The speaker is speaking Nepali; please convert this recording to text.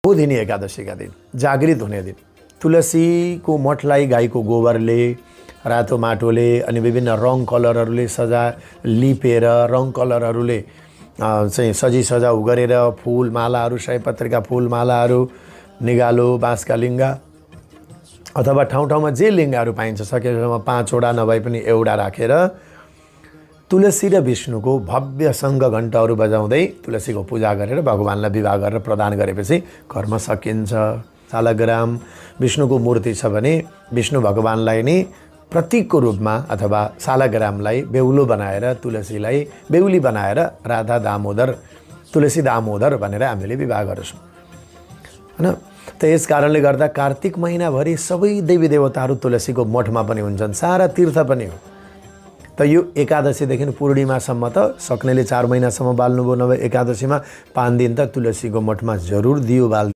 वो दिन एकादशीका दिन जागृत हुने दिन तुलसीको मठलाई गाईको गोबरले रातो माटोले अनि विभिन्न रङ कलरहरूले लिपेर रङ कलरहरूले चाहिँ सजी सजाउ गरेर फूल मालाहरू सयपत्रीका फूल मालाहरू निगालो बाँसका लिङ्गा अथवा ठाउँ ठाउँमा जे लिङ्गाहरू पाइन्छ सकेसम्म 5 वटा नभए पनि एउटा राखेर तुलसी र विष्णुको भव्य शङ्ख घण्टहरू बजाउँदै तुलसीको पूजा गरेर भगवानलाई विवाह गरेर प्रदान गरेपछि कर्म सकिन्छ। शालग्राम विष्णुको मूर्ति छ भने विष्णु भगवानलाई नै प्रतीकको रूपमा अथवा शालग्रामलाई बेहुलो बनाएर तुलसीलाई बेहुली बनाएर राधा दामोदर तुलसी दामोदर भनेर हामीले विवाह गर्छौँ हैन। त यस कारणले गर्दा कार्तिक महिनाभरि सबै देवी देवताहरू तुलसीको मठमा पनि हुन्छन्, सारा तीर्थ पनि हो। त यो एकादशीदेखि पूर्णिमासम्म त सक्नेले 4 महिनासम्म बाल्नुभयो, नभए एकादशीमा 5 दिन त तुलसीको मठमा जरुर दियो बाल